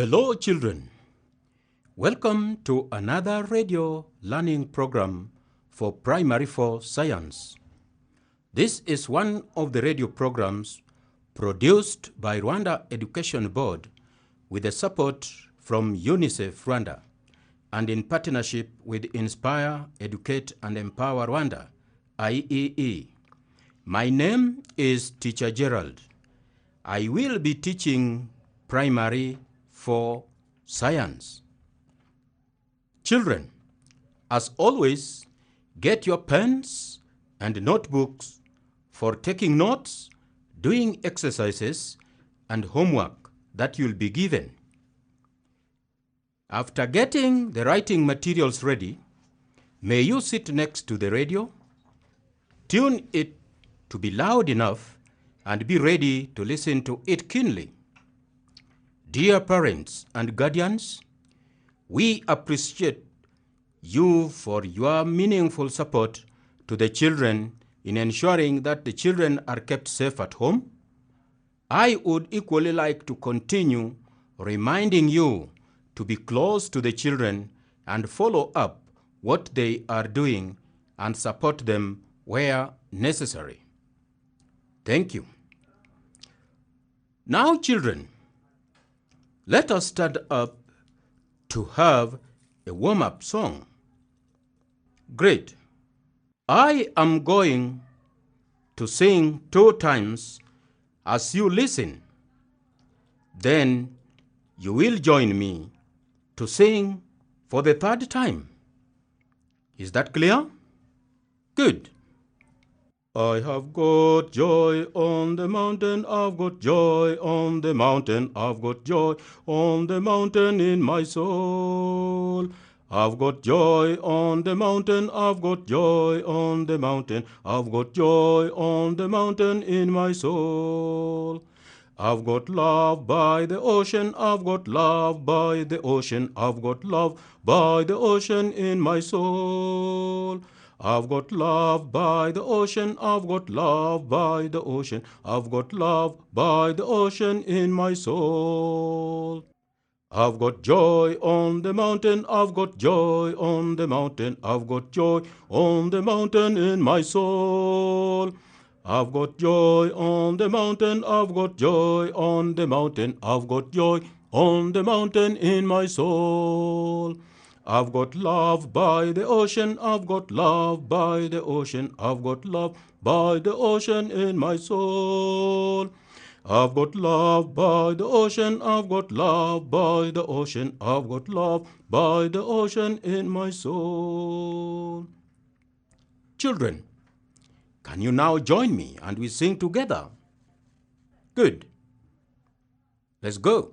Hello children, welcome to another radio learning program for Primary 4 Science. This is one of the radio programs produced by Rwanda Education Board with the support from UNICEF Rwanda and in partnership with Inspire, Educate and Empower Rwanda, IEE. My name is Teacher Gerard. I will be teaching Primary 4 Science. Children, as always, get your pens and notebooks for taking notes, doing exercises, and homework that you'll be given. After getting the writing materials ready, may you sit next to the radio, tune it to be loud enough, and be ready to listen to it keenly. Dear parents and guardians, we appreciate you for your meaningful support to the children in ensuring that the children are kept safe at home. I would equally like to continue reminding you to be close to the children and follow up what they are doing and support them where necessary. Thank you. Now, children, let us stand up to have a warm-up song. Great. I am going to sing 2 times as you listen. Then you will join me to sing for the 3rd time. Is that clear? Good. I have got joy on the mountain, I've got joy on the mountain, I've got joy on the mountain in my soul. I've got joy on the mountain, I've got joy on the mountain, I've got joy on the mountain in my soul. I've got love by the ocean, I've got love by the ocean, I've got love by the ocean in my soul. I've got love by the ocean, I've got love by the ocean, I've got love by the ocean in my soul. I've got joy on the mountain, I've got joy on the mountain, I've got joy on the mountain in my soul. I've got joy on the mountain, I've got joy on the mountain, I've got joy on the mountain in my soul. I've got love by the ocean, I've got love by the ocean, I've got love by the ocean in my soul. I've got love by the ocean, I've got love by the ocean, I've got love by the ocean in my soul. Children, can you now join me and we sing together? Good. Let's go.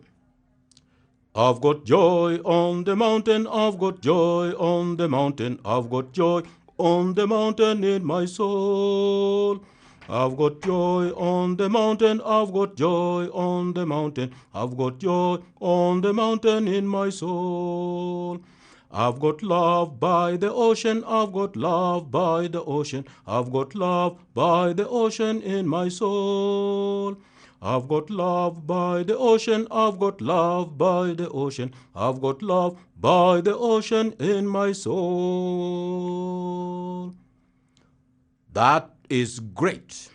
I've got joy on the mountain, I've got joy on the mountain, I've got joy on the mountain in my soul. I've got joy on the mountain, I've got joy on the mountain, I've got joy on the mountain in my soul. I've got love by the ocean, I've got love by the ocean, I've got love by the ocean in my soul. I've got love by the ocean, I've got love by the ocean, I've got love by the ocean in my soul. That is great.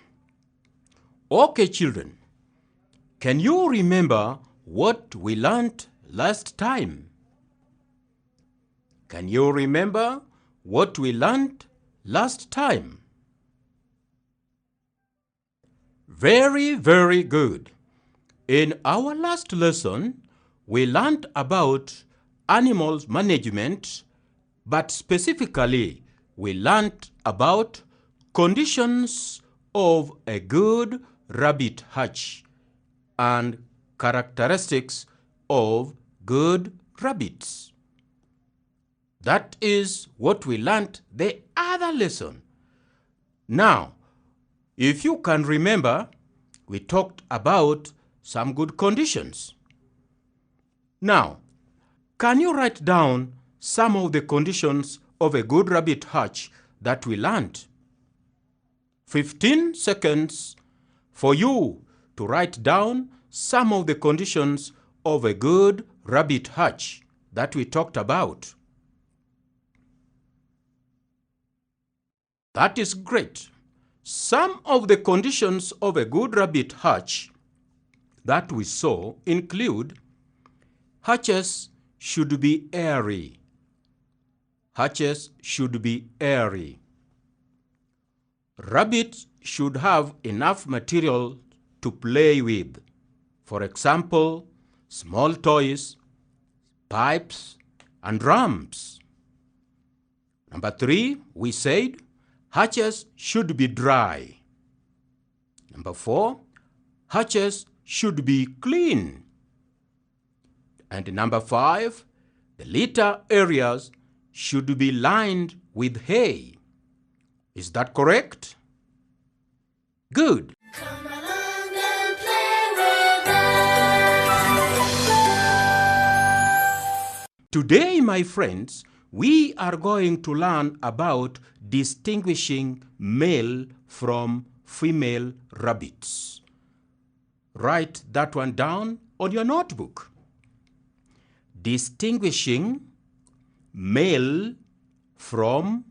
Okay, children, can you remember what we learned last time? Can you remember what we learned last time? Very, very good. In our last lesson, we learned about animals management, but specifically, we learned about conditions of a good rabbit hatch and characteristics of good rabbits. That is what we learned the other lesson. Now, if you can remember, we talked about some good conditions. Now, can you write down some of the conditions of a good rabbit hatch that we learned? 15 seconds for you to write down some of the conditions of a good rabbit hutch that we talked about. That is great. Some of the conditions of a good rabbit hutch that we saw include: hutches should be airy. Hutches should be airy. Rabbits should have enough material to play with. For example, small toys, pipes, and drums. Number 3, we said hutches should be dry. Number 4, hutches should be clean. And number 5, the litter areas should be lined with hay. Is that correct? Good. Come along and play with us. Today, my friends, we are going to learn about distinguishing male from female rabbits. Write that one down on your notebook. Distinguishing male from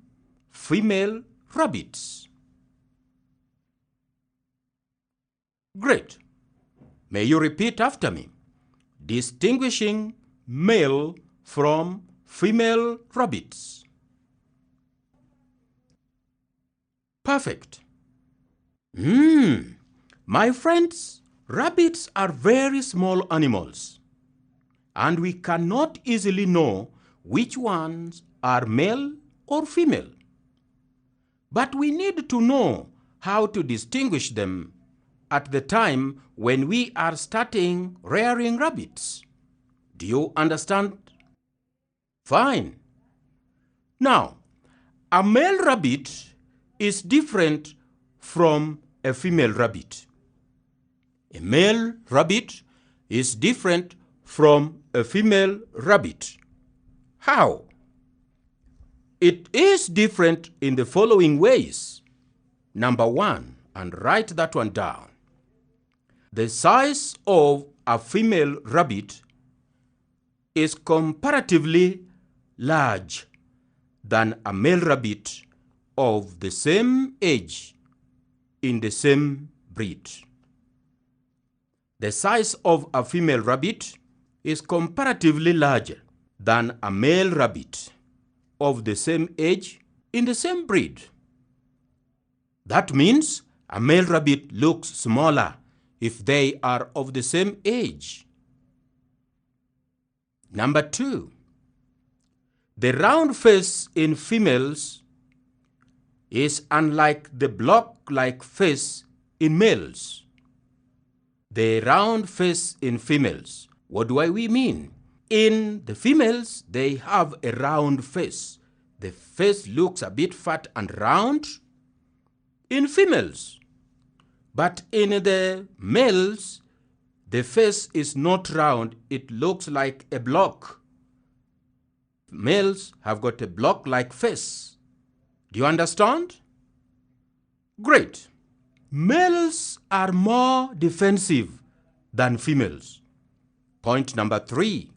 female rabbits. Great. May you repeat after me. Distinguishing male from female rabbits. Perfect. My friends, rabbits are very small animals, and we cannot easily know which ones are male or female. But we need to know how to distinguish them at the time when we are starting rearing rabbits. Do you understand? Fine. Now, a male rabbit is different from a female rabbit. A male rabbit is different from a female rabbit. How? It is different in the following ways. Number 1, and write that one down. The size of a female rabbit is comparatively large than a male rabbit of the same age in the same breed. The size of a female rabbit is comparatively larger than a male rabbit of the same age in the same breed. That means a male rabbit looks smaller if they are of the same age. Number 2, the round face in females is unlike the block-like face in males. The round face in females, what do we mean? In the females, they have a round face. The face looks a bit fat and round in females. But in the males, the face is not round. It looks like a block. Males have got a block-like face. Do you understand? Great. Males are more defensive than females. Point number 3.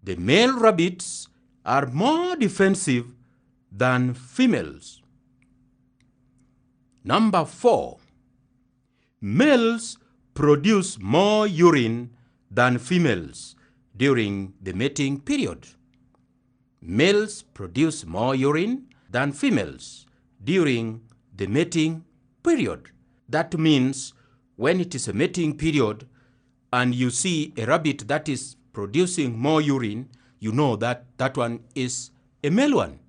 The male rabbits are more defensive than females. Number 4. Males produce more urine than females during the mating period. Males produce more urine than females during the mating period. That means when it is a mating period and you see a rabbit that is producing more urine, you know that that one is a male one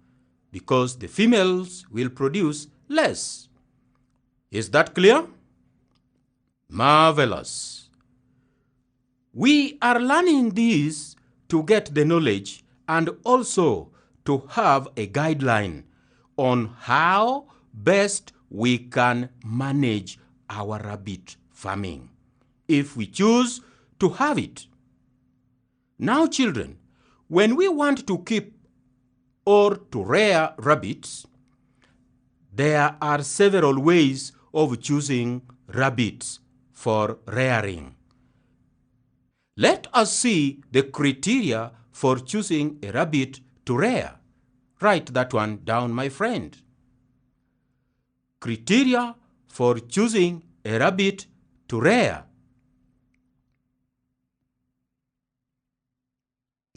because the females will produce less. Is that clear? Marvelous. We are learning this to get the knowledge and also to have a guideline on how best we can manage our rabbit farming if we choose to have it. Now, children, when we want to keep or to rear rabbits, there are several ways of choosing rabbits for rearing. Let us see the criteria for choosing a rabbit to rear. Write that one down, my friend. Criteria for choosing a rabbit to rear.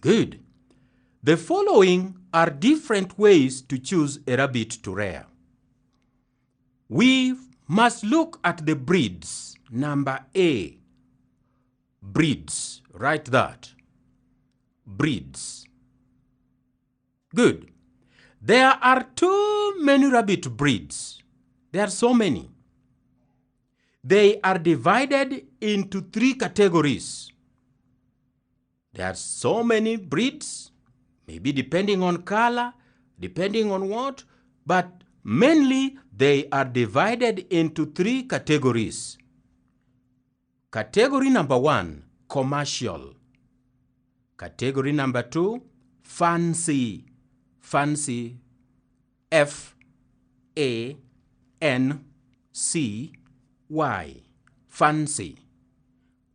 Good. The following are different ways to choose a rabbit to rear. We must look at the breeds. Number A. Breeds. Write that. Breeds. Good. There are too many rabbit breeds. There are so many. They are divided into 3 categories. There are so many breeds, maybe depending on color, depending on what, but mainly they are divided into 3 categories. Category number 1, commercial. Category number 2, fancy. Fancy, F-A-N-C-Y, fancy.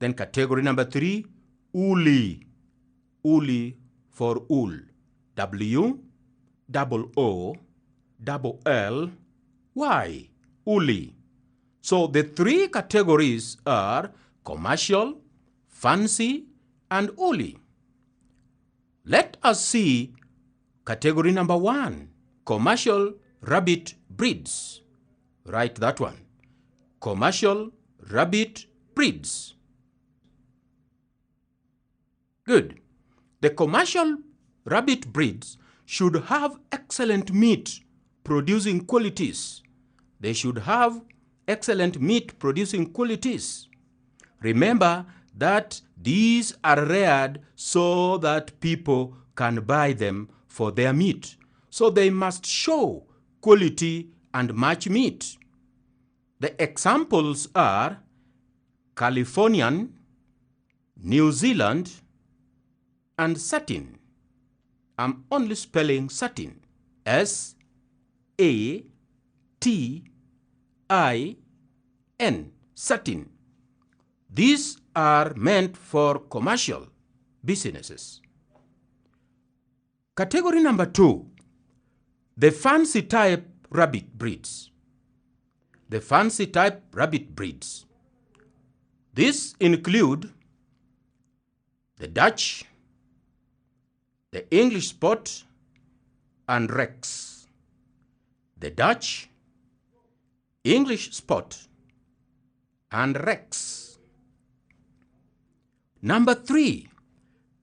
Then category number 3, woolly. Woolly for wool. W-O-O-L-L-Y, woolly. So the 3 categories are commercial, fancy, and woolly. Let us see category number 1, commercial rabbit breeds. Write that one. Commercial rabbit breeds. Good. The commercial rabbit breeds should have excellent meat producing qualities. They should have excellent meat producing qualities. Remember that these are reared so that people can buy them for their meat. So they must show quality and much meat. The examples are Californian, New Zealand, and satin. I'm only spelling satin. S-A-T-I-N, satin. These are meant for commercial businesses. Category number 2, the fancy type rabbit breeds. The fancy type rabbit breeds. These include the Dutch, the English Spot, and Rex. The Dutch, English Spot, and Rex. Number 3,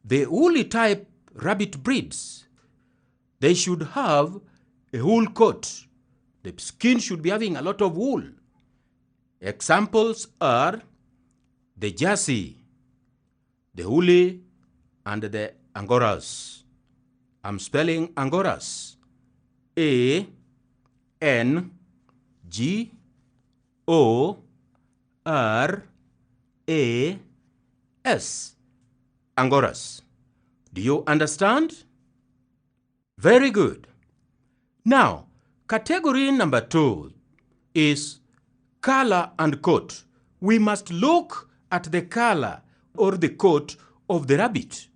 the woolly type rabbit breeds. They should have a wool coat. The skin should be having a lot of wool. Examples are the Jersey, the woolly, and the Angoras. I'm spelling Angoras. A-N-G-O-R-A-S. Angoras. Do you understand? Very good. Now, category number 2 is color and coat. We must look at the color or the coat of the rabbit.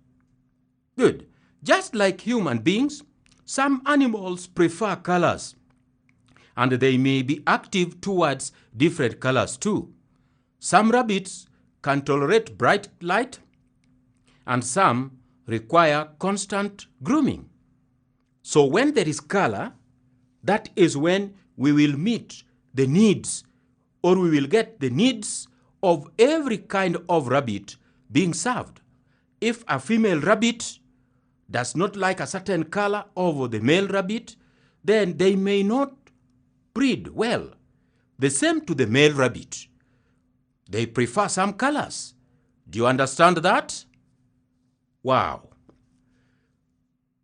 Good. Just like human beings, some animals prefer colors, and they may be active towards different colors too. Some rabbits can tolerate bright light, and some require constant grooming. So when there is color, that is when we will meet the needs, or we will get the needs of every kind of rabbit being served. If a female rabbit does not like a certain color of the male rabbit, then they may not breed well. The same to the male rabbit. They prefer some colors. Do you understand that? Wow.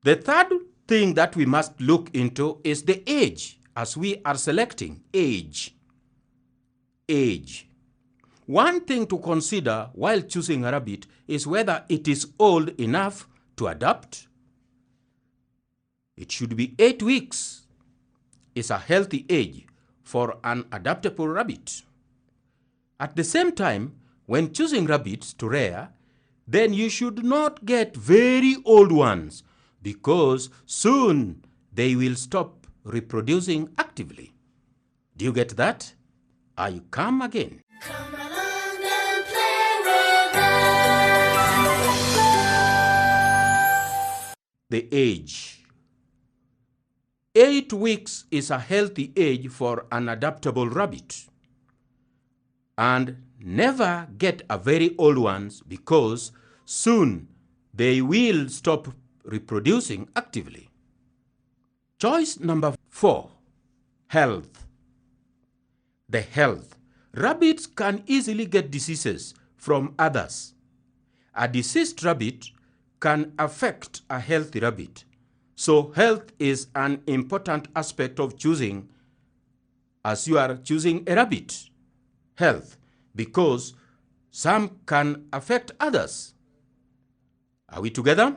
The third thing that we must look into is the age, as we are selecting age. Age. One thing to consider while choosing a rabbit is whether it is old enough to adapt. It should be 8 weeks. It's a healthy age for an adaptable rabbit. At the same time, when choosing rabbits to rear, then you should not get very old ones, because soon they will stop reproducing actively. Do you get that? I come again. Come along and play with us. The age. 8 weeks is a healthy age for an adaptable rabbit. And never get a very old ones, because soon they will stop reproducing actively. Choice number 4, health. The health. Rabbits can easily get diseases from others. A diseased rabbit can affect a healthy rabbit. So health is an important aspect of choosing, as you are choosing a rabbit. Health, because some can affect others. Are we together?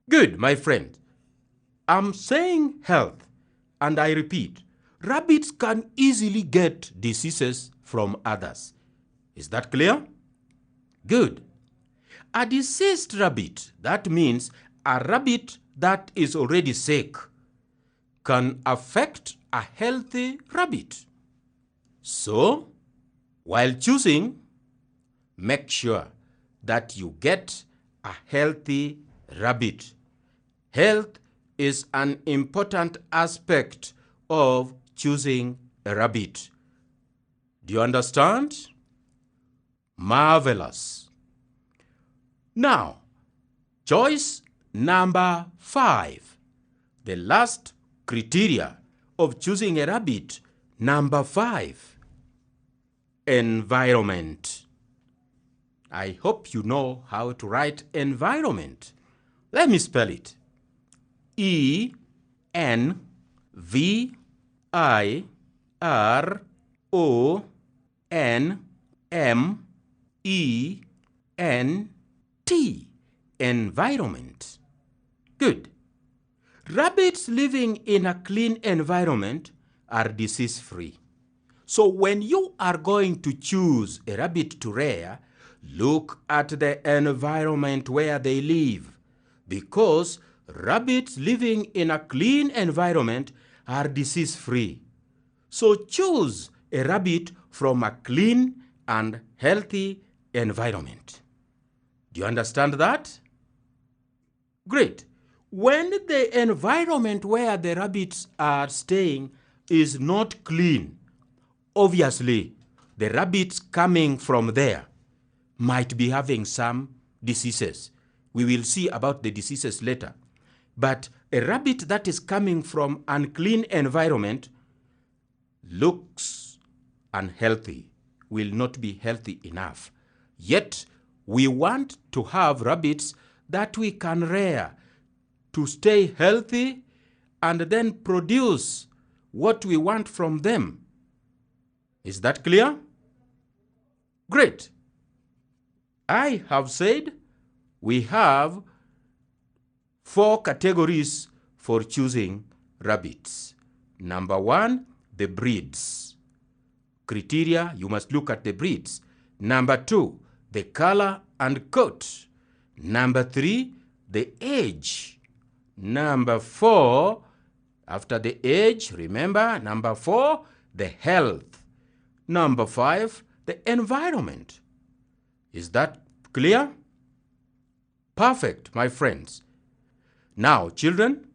Good, my friend. I'm saying health, and I repeat, rabbits can easily get diseases from others. Is that clear? Good. A diseased rabbit, that means a rabbit that is already sick, can affect a healthy rabbit. So, while choosing, make sure that you get a healthy rabbit. Health is an important aspect of choosing a rabbit. Do you understand? Marvelous. Now, choice number 5. The last criteria of choosing a rabbit, number 5. Environment. I hope you know how to write environment. Let me spell it. E-N-V-I-R-O-N-M-E-N-T. Environment. Good. Rabbits living in a clean environment are disease-free. So when you are going to choose a rabbit to rear, look at the environment where they live, because rabbits living in a clean environment are disease-free. So choose a rabbit from a clean and healthy environment. Do you understand that? Great. When the environment where the rabbits are staying is not clean, obviously the rabbits coming from there might be having some diseases. We will see about the diseases later. But a rabbit that is coming from an unclean environment looks unhealthy, will not be healthy enough. Yet, we want to have rabbits that we can rear to stay healthy and then produce what we want from them. Is that clear? Great. I have said we have 4 categories for choosing rabbits. Number 1, the breeds. Criteria, you must look at the breeds. Number 2, the color and coat. Number 3, the age. Number 4, after the age, remember, number 4, the health. Number 5, the environment. Is that clear? Perfect, my friends. Now, children,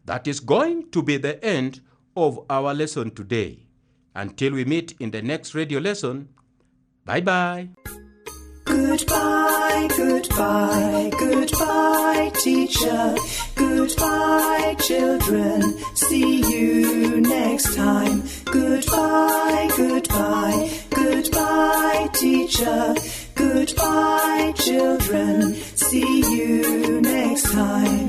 that is going to be the end of our lesson today. Until we meet in the next radio lesson, bye-bye. Goodbye, goodbye, goodbye, teacher. Goodbye, children. See you next time. Goodbye, goodbye, goodbye, teacher. Goodbye, children. See you next time.